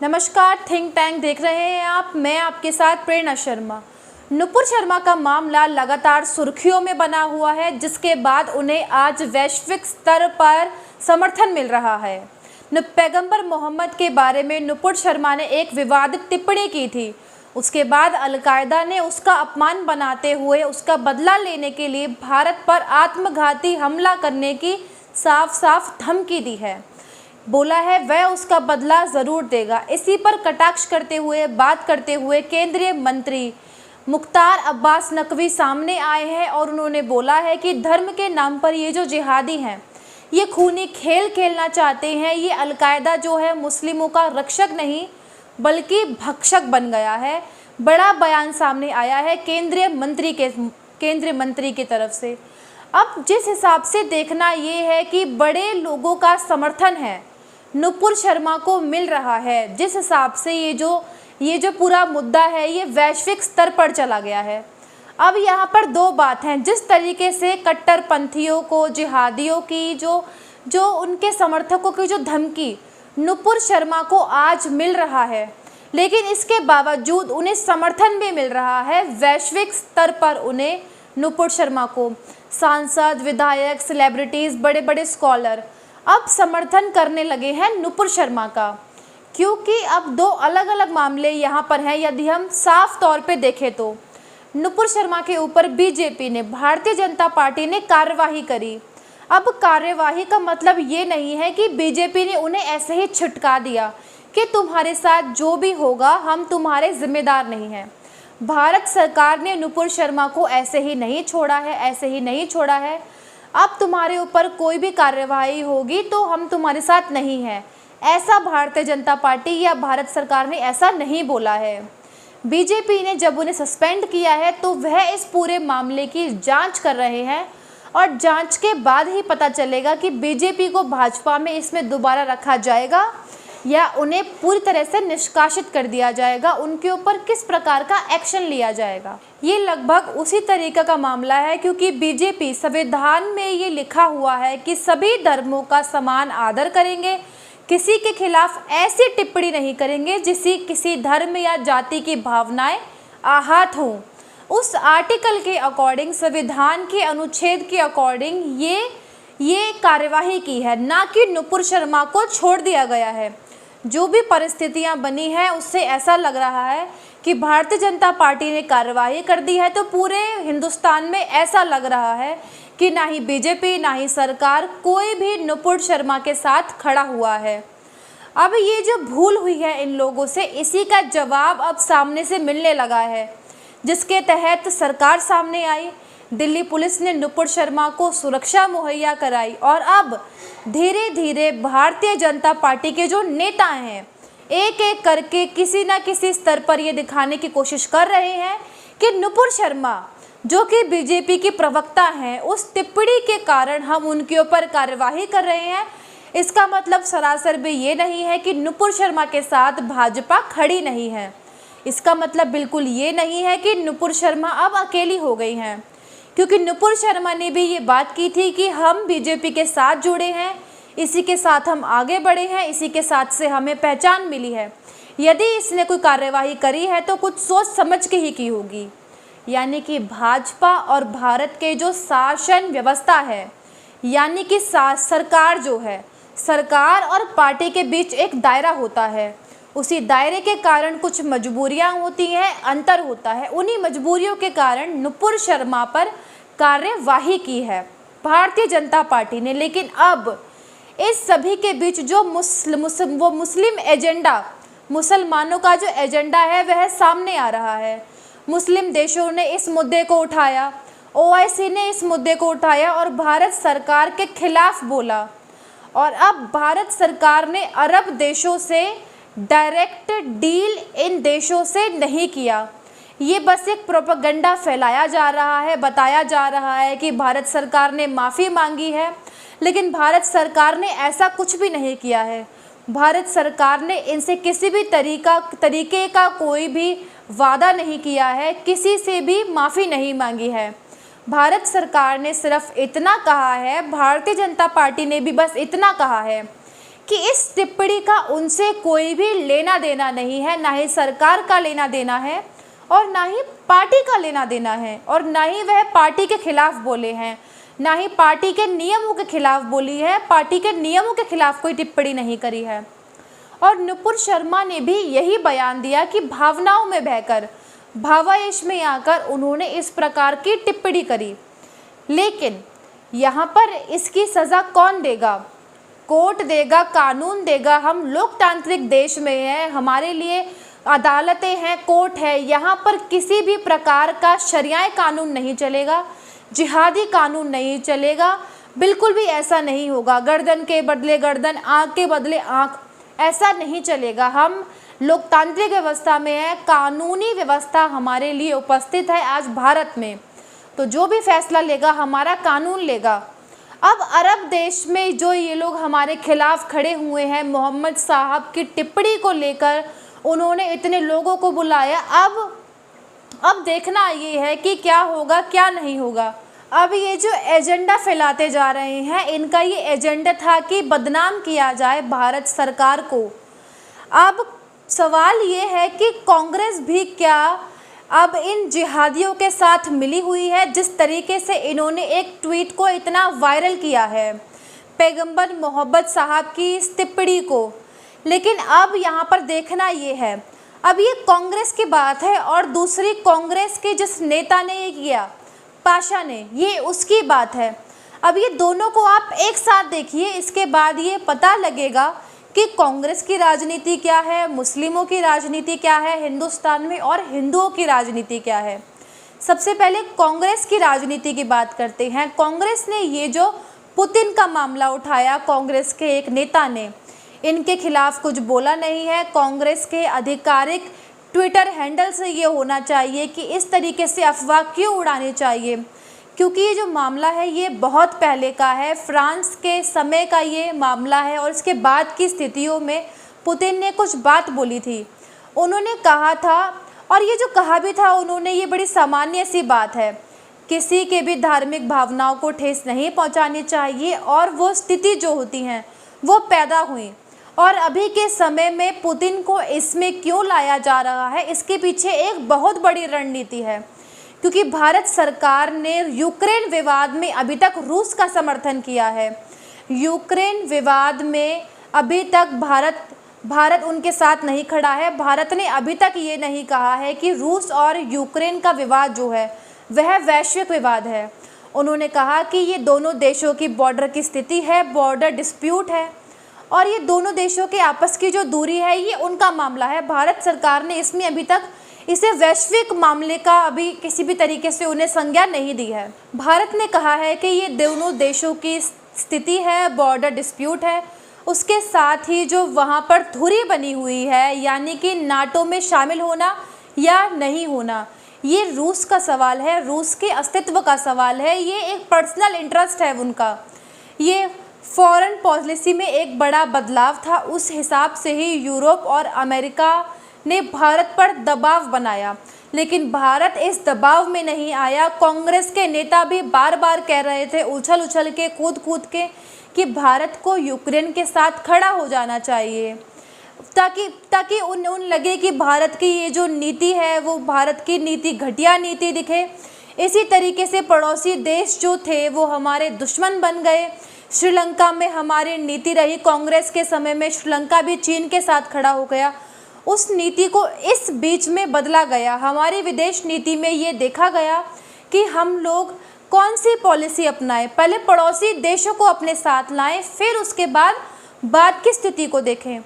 नमस्कार, think tank देख रहे हैं आप। मैं आपके साथ प्रेरणा शर्मा। नुपुर शर्मा का मामला लगातार सुर्खियों में बना हुआ है, जिसके बाद उन्हें आज वैश्विक स्तर पर समर्थन मिल रहा है। पैगंबर मोहम्मद के बारे में नुपुर शर्मा ने एक विवादित टिप्पणी की थी। उसके बाद अलकायदा ने उसका अपमान बनाते हुए उसका बदला लेने के लिए भारत पर आत्मघाती हमला करने की साफ साफ धमकी दी है। बोला है वह उसका बदला ज़रूर देगा। इसी पर कटाक्ष करते हुए बात करते हुए केंद्रीय मंत्री मुख्तार अब्बास नकवी सामने आए हैं और उन्होंने बोला है कि धर्म के नाम पर ये जो जिहादी हैं, ये खूनी खेल खेलना चाहते हैं। ये अलकायदा जो है मुस्लिमों का रक्षक नहीं बल्कि भक्षक बन गया है। बड़ा बयान सामने आया है केंद्रीय मंत्री की तरफ से। अब जिस हिसाब से देखना ये है कि बड़े लोगों का समर्थन है नुपुर शर्मा को मिल रहा है, जिस हिसाब से ये जो पूरा मुद्दा है ये वैश्विक स्तर पर चला गया है। अब यहाँ पर दो बात हैं। जिस तरीके से कट्टरपंथियों को, जिहादियों की जो उनके समर्थकों की जो धमकी नुपुर शर्मा को आज मिल रहा है, लेकिन इसके बावजूद उन्हें समर्थन भी मिल रहा है वैश्विक स्तर पर। उन्हें नुपुर शर्मा को सांसद, विधायक, सेलिब्रिटीज़, बड़े बड़े स्कॉलर अब समर्थन करने लगे हैं नुपुर शर्मा का, क्योंकि अब दो अलग अलग मामले यहाँ पर हैं। यदि हम साफ तौर पे देखें तो नुपुर शर्मा के ऊपर बीजेपी ने, भारतीय जनता पार्टी ने कार्यवाही करी। अब कार्यवाही का मतलब ये नहीं है कि बीजेपी ने उन्हें ऐसे ही छिटका दिया कि तुम्हारे साथ जो भी होगा हम तुम्हारे जिम्मेदार नहीं हैं। भारत सरकार ने नुपुर शर्मा को ऐसे ही नहीं छोड़ा है। अब तुम्हारे ऊपर कोई भी कार्यवाही होगी तो हम तुम्हारे साथ नहीं हैं, ऐसा भारतीय जनता पार्टी या भारत सरकार ने ऐसा नहीं बोला है। बीजेपी ने जब उन्हें सस्पेंड किया है तो वह इस पूरे मामले की जांच कर रहे हैं और जांच के बाद ही पता चलेगा कि बीजेपी को भाजपा में इसमें दोबारा रखा जाएगा या उन्हें पूरी तरह से निष्कासित कर दिया जाएगा, उनके ऊपर किस प्रकार का एक्शन लिया जाएगा। ये लगभग उसी तरीके का मामला है, क्योंकि बीजेपी संविधान में ये लिखा हुआ है कि सभी धर्मों का समान आदर करेंगे, किसी के खिलाफ ऐसी टिप्पणी नहीं करेंगे जिससे किसी धर्म या जाति की भावनाएं आहत हों। उस आर्टिकल के अकॉर्डिंग, संविधान के अनुच्छेद के अकॉर्डिंग ये कार्यवाही की है, ना कि नुपुर शर्मा को छोड़ दिया गया है। जो भी परिस्थितियां बनी हैं उससे ऐसा लग रहा है कि भारतीय जनता पार्टी ने कार्यवाही कर दी है, तो पूरे हिंदुस्तान में ऐसा लग रहा है कि ना ही बीजेपी ना ही सरकार कोई भी नुपुर शर्मा के साथ खड़ा हुआ है। अब ये जो भूल हुई है इन लोगों से, इसी का जवाब अब सामने से मिलने लगा है, जिसके तहत सरकार सामने आई। दिल्ली पुलिस ने नुपुर शर्मा को सुरक्षा मुहैया कराई और अब धीरे धीरे भारतीय जनता पार्टी के जो नेता हैं एक एक करके किसी न किसी स्तर पर ये दिखाने की कोशिश कर रहे हैं कि नुपुर शर्मा, जो कि बीजेपी की प्रवक्ता हैं, उस टिप्पणी के कारण हम उनके ऊपर कार्यवाही कर रहे हैं। इसका मतलब सरासर भी ये नहीं है कि नुपुर शर्मा के साथ भाजपा खड़ी नहीं है। इसका मतलब बिल्कुल ये नहीं है कि नुपुर शर्मा अब अकेली हो गई हैं, क्योंकि नुपुर शर्मा ने भी ये बात की थी कि हम बीजेपी के साथ जुड़े हैं, इसी के साथ हम आगे बढ़े हैं, इसी के साथ से हमें पहचान मिली है। यदि इसने कोई कार्यवाही करी है तो कुछ सोच समझ के ही की होगी। यानी कि भाजपा और भारत के जो शासन व्यवस्था है, यानी कि सरकार जो है, सरकार और पार्टी के बीच एक दायरा होता है। उसी दायरे के कारण कुछ मजबूरियां होती हैं, अंतर होता है। उन्हीं मजबूरियों के कारण नुपुर शर्मा पर कार्यवाही की है भारतीय जनता पार्टी ने। लेकिन अब इस सभी के बीच जो मुस्लिम एजेंडा, मुसलमानों का जो एजेंडा है वह सामने आ रहा है। मुस्लिम देशों ने इस मुद्दे को उठाया, ओआईसी ने इस मुद्दे को उठाया और भारत सरकार के खिलाफ बोला। और अब भारत सरकार ने अरब देशों से डायरेक्ट डील इन देशों से नहीं किया। ये बस एक प्रोपेगेंडा फैलाया जा रहा है, बताया जा रहा है कि भारत सरकार ने माफ़ी मांगी है, लेकिन भारत सरकार ने ऐसा कुछ भी नहीं किया है। भारत सरकार ने इनसे किसी भी तरीके का कोई भी वादा नहीं किया है, किसी से भी माफ़ी नहीं मांगी है। भारत सरकार ने सिर्फ इतना कहा है, भारतीय जनता पार्टी ने भी बस इतना कहा है कि इस टिप्पणी का उनसे कोई भी लेना देना नहीं है, ना ही सरकार का लेना देना है और ना ही पार्टी का लेना देना है, और ना ही वह पार्टी के खिलाफ बोले हैं, ना ही पार्टी के नियमों के खिलाफ बोली है, पार्टी के नियमों के खिलाफ कोई टिप्पणी नहीं करी है। और नुपुर शर्मा ने भी यही बयान दिया कि भावनाओं में बहकर, भावावेश में आकर उन्होंने इस प्रकार की टिप्पणी करी। लेकिन यहाँ पर इसकी सज़ा कौन देगा? कोर्ट देगा, कानून देगा। हम लोकतांत्रिक देश में हैं, हमारे लिए अदालतें हैं, कोर्ट है। यहाँ पर किसी भी प्रकार का शरियाए कानून नहीं चलेगा, जिहादी कानून नहीं चलेगा, बिल्कुल भी ऐसा नहीं होगा। गर्दन के बदले गर्दन, आँख के बदले आँख, ऐसा नहीं चलेगा। हम लोकतांत्रिक व्यवस्था में है, कानूनी व्यवस्था हमारे लिए उपस्थित है आज भारत में, तो जो भी फैसला लेगा हमारा कानून लेगा। अब अरब देश में जो ये लोग हमारे खिलाफ खड़े हुए हैं, मोहम्मद साहब की टिप्पणी को लेकर उन्होंने इतने लोगों को बुलाया। अब देखना ये है कि क्या होगा क्या नहीं होगा। अब ये जो एजेंडा फैलाते जा रहे हैं, इनका ये एजेंडा था कि बदनाम किया जाए भारत सरकार को। अब सवाल ये है कि कांग्रेस भी क्या अब इन जिहादियों के साथ मिली हुई है? जिस तरीके से इन्होंने एक ट्वीट को इतना वायरल किया है पैगंबर मोहम्मद साहब की इस टिप्पणी को। लेकिन अब यहाँ पर देखना ये है, अब ये कांग्रेस की बात है और दूसरी कांग्रेस के जिस नेता ने ये किया, पाशा ने, ये उसकी बात है। अब ये दोनों को आप एक साथ देखिए, इसके बाद ये पता लगेगा कि कांग्रेस की राजनीति क्या है, मुस्लिमों की राजनीति क्या है हिंदुस्तान में, और हिंदुओं की राजनीति क्या है। सबसे पहले कांग्रेस की राजनीति की बात करते हैं। कांग्रेस ने ये जो पुतिन का मामला उठाया, कांग्रेस के एक नेता ने, इनके खिलाफ कुछ बोला नहीं है। कांग्रेस के आधिकारिक ट्विटर हैंडल से ये होना चाहिए कि इस तरीके से अफवाह क्यों उड़ानी चाहिए, क्योंकि ये जो मामला है ये बहुत पहले का है, फ्रांस के समय का ये मामला है और इसके बाद की स्थितियों में पुतिन ने कुछ बात बोली थी। उन्होंने कहा था, और ये जो कहा भी था उन्होंने, ये बड़ी सामान्य सी बात है, किसी के भी धार्मिक भावनाओं को ठेस नहीं पहुंचानी चाहिए, और वो स्थिति जो होती हैं वो पैदा हुई। और अभी के समय में पुतिन को इसमें क्यों लाया जा रहा है, इसके पीछे एक बहुत बड़ी रणनीति है, क्योंकि भारत सरकार ने यूक्रेन विवाद में अभी तक रूस का समर्थन किया है। यूक्रेन विवाद में अभी तक भारत उनके साथ नहीं खड़ा है। भारत ने अभी तक ये नहीं कहा है कि रूस और यूक्रेन का विवाद जो है वह वैश्विक विवाद है। उन्होंने कहा कि ये दोनों देशों की बॉर्डर की स्थिति है, बॉर्डर डिस्प्यूट है, और ये दोनों देशों के आपस की जो दूरी है ये उनका मामला है। भारत सरकार ने इसमें अभी तक इसे वैश्विक मामले का अभी किसी भी तरीके से उन्हें संज्ञा नहीं दी है। भारत ने कहा है कि ये दोनों देशों की स्थिति है, बॉर्डर डिस्प्यूट है, उसके साथ ही जो वहाँ पर धुरी बनी हुई है, यानी कि नाटो में शामिल होना या नहीं होना, ये रूस का सवाल है, रूस के अस्तित्व का सवाल है, ये एक पर्सनल इंटरेस्ट है उनका। ये फॉरेन पॉलिसी में एक बड़ा बदलाव था, उस हिसाब से ही यूरोप और अमेरिका ने भारत पर दबाव बनाया, लेकिन भारत इस दबाव में नहीं आया। कांग्रेस के नेता भी बार बार कह रहे थे, उछल उछल के, कूद कूद के, कि भारत को यूक्रेन के साथ खड़ा हो जाना चाहिए, ताकि उन लगे कि भारत की ये जो नीति है वो भारत की नीति घटिया नीति दिखे। इसी तरीके से पड़ोसी देश जो थे वो हमारे दुश्मन बन गए। श्रीलंका में हमारी नीति रही, कांग्रेस के समय में श्रीलंका भी चीन के साथ खड़ा हो गया, उस नीति को इस बीच में बदला गया। हमारी विदेश नीति में ये देखा गया कि हम लोग कौन सी पॉलिसी अपनाएं, पहले पड़ोसी देशों को अपने साथ लाएं, फिर उसके बाद की स्थिति को देखें।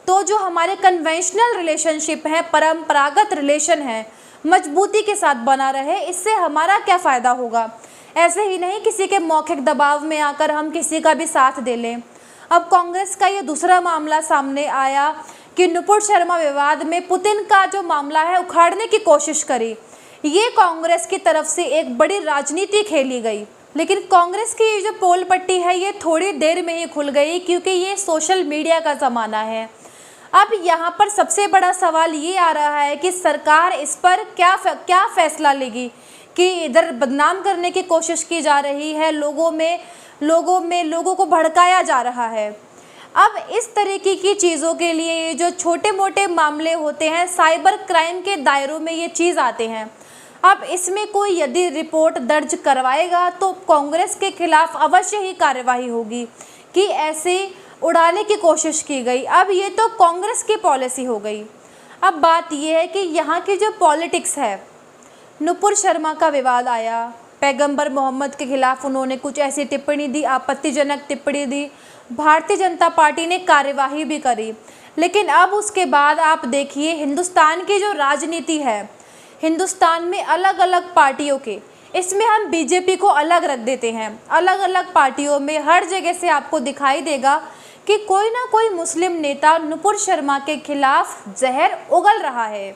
तो जो हमारे कन्वेंशनल रिलेशनशिप हैं, परंपरागत रिलेशन है, मजबूती के साथ बना रहे, इससे हमारा क्या फ़ायदा होगा। ऐसे ही नहीं किसी के मौखिक दबाव में आकर हम किसी का भी साथ दे लें। अब कांग्रेस का ये दूसरा मामला सामने आया कि नुपुर शर्मा विवाद में पुतिन का जो मामला है उखाड़ने की कोशिश करी। ये कांग्रेस की तरफ से एक बड़ी राजनीति खेली गई, लेकिन कांग्रेस की ये जो पोल पट्टी है ये थोड़ी देर में ही खुल गई, क्योंकि ये सोशल मीडिया का ज़माना है। अब यहाँ पर सबसे बड़ा सवाल ये आ रहा है कि सरकार इस पर क्या फैसला लेगी, कि इधर बदनाम करने की कोशिश की जा रही है, लोगों को भड़काया जा रहा है। अब इस तरीके की चीज़ों के लिए ये जो छोटे मोटे मामले होते हैं साइबर क्राइम के दायरों में ये चीज़ आते हैं। अब इसमें कोई यदि रिपोर्ट दर्ज करवाएगा तो कांग्रेस के खिलाफ अवश्य ही कार्यवाही होगी कि ऐसे उड़ाने की कोशिश की गई। अब ये तो कांग्रेस की पॉलिसी हो गई। अब बात यह है कि यहाँ की जो पॉलिटिक्स है, नुपुर शर्मा का विवाद आया, पैगंबर मोहम्मद के खिलाफ उन्होंने कुछ ऐसी टिप्पणी दी, आपत्तिजनक टिप्पणी दी, भारतीय जनता पार्टी ने कार्यवाही भी करी। लेकिन अब उसके बाद आप देखिए हिंदुस्तान की जो राजनीति है, हिंदुस्तान में अलग अलग पार्टियों के, इसमें हम बीजेपी को अलग रख देते हैं, अलग अलग पार्टियों में हर जगह से आपको दिखाई देगा कि कोई ना कोई मुस्लिम नेता नुपुर शर्मा के खिलाफ जहर उगल रहा है।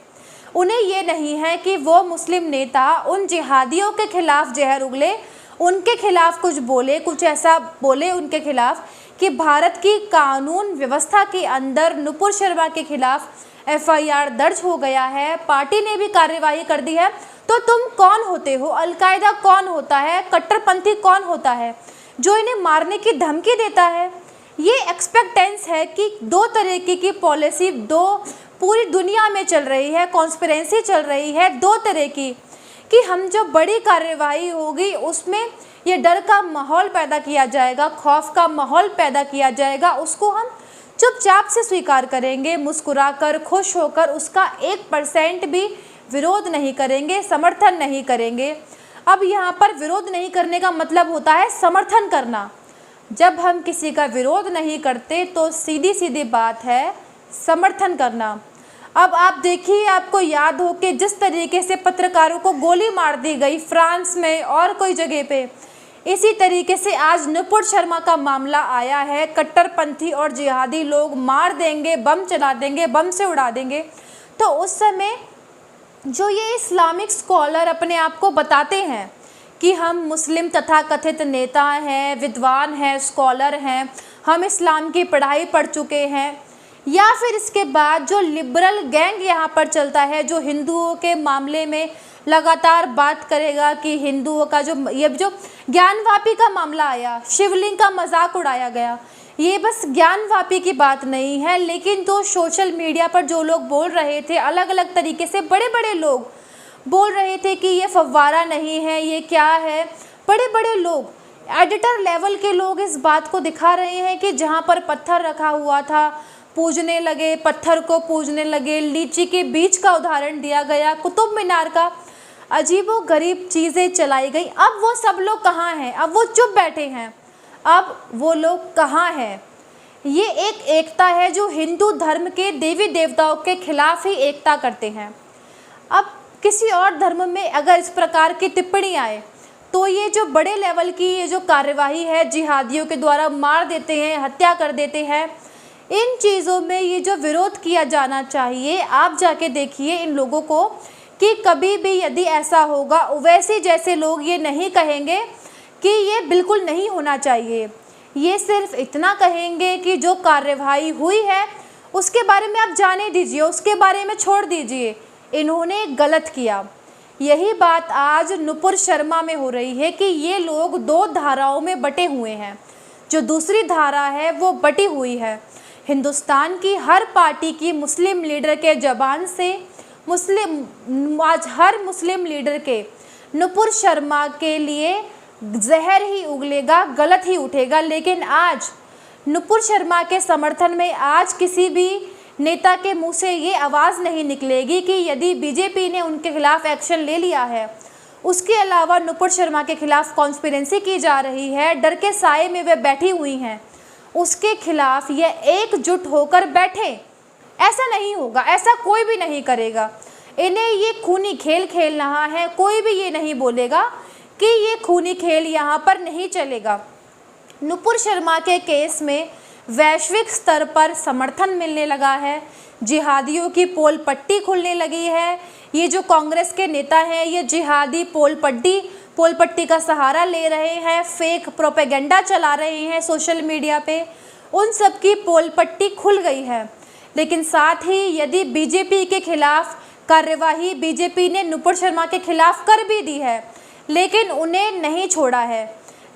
उन्हें ये नहीं है कि वो मुस्लिम नेता उन जिहादियों के खिलाफ जहर उगले, उनके खिलाफ कुछ बोले, कुछ ऐसा बोले उनके खिलाफ कि भारत की कानून व्यवस्था के अंदर नुपुर शर्मा के खिलाफ FIR दर्ज हो गया है, पार्टी ने भी कार्यवाही कर दी है। तो तुम कौन होते हो? अलकायदा कौन होता है? कट्टरपंथी कौन होता है जो इन्हें मारने की धमकी देता है? ये एक्सपेक्टेंस है कि दो तरीके की पॉलिसी दो पूरी दुनिया में चल रही है, कॉन्स्पिरेंसी चल रही है दो तरह की, कि हम जो बड़ी कार्यवाही होगी उसमें ये डर का माहौल पैदा किया जाएगा, खौफ का माहौल पैदा किया जाएगा, उसको हम चुपचाप से स्वीकार करेंगे, मुस्कुराकर खुश होकर उसका 1% भी विरोध नहीं करेंगे, समर्थन नहीं करेंगे। अब यहाँ पर विरोध नहीं करने का मतलब होता है समर्थन करना। जब हम किसी का विरोध नहीं करते तो सीधी सीधी बात है समर्थन करना। अब आप देखिए, आपको याद हो कि जिस तरीके से पत्रकारों को गोली मार दी गई फ्रांस में और कोई जगह पे, इसी तरीके से आज नुपुर शर्मा का मामला आया है। कट्टरपंथी और जिहादी लोग मार देंगे, बम चला देंगे, बम से उड़ा देंगे। तो उस समय जो ये इस्लामिक स्कॉलर अपने आप को बताते हैं कि हम मुस्लिम तथाकथित नेता हैं, विद्वान हैं, स्कॉलर हैं, हम इस्लाम की पढ़ाई पढ़ चुके हैं, या फिर इसके बाद जो लिबरल गैंग यहाँ पर चलता है जो हिंदुओं के मामले में लगातार बात करेगा कि हिंदुओं का जो ये जो ज्ञानवापी का मामला आया, शिवलिंग का मजाक उड़ाया गया, ये बस ज्ञानवापी की बात नहीं है, लेकिन तो सोशल मीडिया पर जो लोग बोल रहे थे अलग अलग तरीके से, बड़े बड़े लोग बोल रहे थे कि ये फव्वारा नहीं है, ये क्या है। बड़े बड़े लोग, एडिटर लेवल के लोग इस बात को दिखा रहे हैं कि जहाँ पर पत्थर रखा हुआ था पूजने लगे, पत्थर को पूजने लगे। लीची के बीज का उदाहरण दिया गया, कुतुब मीनार का, अजीबोगरीब चीज़ें चलाई गई। अब वो सब लोग कहाँ हैं? अब वो चुप बैठे हैं। अब वो लोग कहाँ हैं? ये एक एकता है जो हिंदू धर्म के देवी देवताओं के खिलाफ ही एकता करते हैं। अब किसी और धर्म में अगर इस प्रकार की टिप्पणी आए तो ये जो बड़े लेवल की ये जो कार्यवाही है, जिहादियों के द्वारा मार देते हैं, हत्या कर देते हैं, इन चीज़ों में ये जो विरोध किया जाना चाहिए। आप जाके देखिए इन लोगों को कि कभी भी यदि ऐसा होगा, ओवैसी जैसे लोग ये नहीं कहेंगे कि ये बिल्कुल नहीं होना चाहिए। ये सिर्फ इतना कहेंगे कि जो कार्यवाही हुई है उसके बारे में आप जाने दीजिए, उसके बारे में छोड़ दीजिए, इन्होंने गलत किया। यही बात आज नुपुर शर्मा में हो रही है कि ये लोग दो धाराओं में बटे हुए हैं। जो दूसरी धारा है वो बटी हुई है। हिंदुस्तान की हर पार्टी की मुस्लिम लीडर के ज़बान से आज हर मुस्लिम लीडर के नुपुर शर्मा के लिए जहर ही उगलेगा, गलत ही उठेगा। लेकिन आज नुपुर शर्मा के समर्थन में आज किसी भी नेता के मुंह से ये आवाज़ नहीं निकलेगी कि यदि बीजेपी ने उनके खिलाफ एक्शन ले लिया है, उसके अलावा नुपुर शर्मा के खिलाफ कॉन्स्पिरेंसी की जा रही है, डर के साए में वे बैठी हुई हैं, उसके खिलाफ ये एकजुट होकर बैठे। ऐसा नहीं होगा, ऐसा कोई भी नहीं करेगा। इन्हें ये खूनी खेल खेल रहा है, कोई भी ये नहीं बोलेगा कि ये खूनी खेल यहाँ पर नहीं चलेगा। नुपुर शर्मा के केस में वैश्विक स्तर पर समर्थन मिलने लगा है, जिहादियों की पोल पट्टी खुलने लगी है। ये जो कांग्रेस के नेता हैं ये जिहादी पोल पट्टी का सहारा ले रहे हैं, फेक प्रोपेगेंडा चला रहे हैं सोशल मीडिया पे, उन सब की पोल पट्टी खुल गई है। लेकिन साथ ही यदि बीजेपी के खिलाफ कार्यवाही बीजेपी ने नुपुर शर्मा के खिलाफ कर भी दी है, लेकिन उन्हें नहीं छोड़ा है।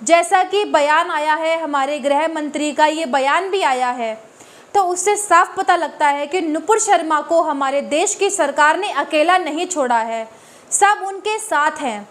जैसा कि बयान आया है, हमारे गृह मंत्री का ये बयान भी आया है, तो उससे साफ पता लगता है कि नुपुर शर्मा को हमारे देश की सरकार ने अकेला नहीं छोड़ा है, सब उनके साथ हैं।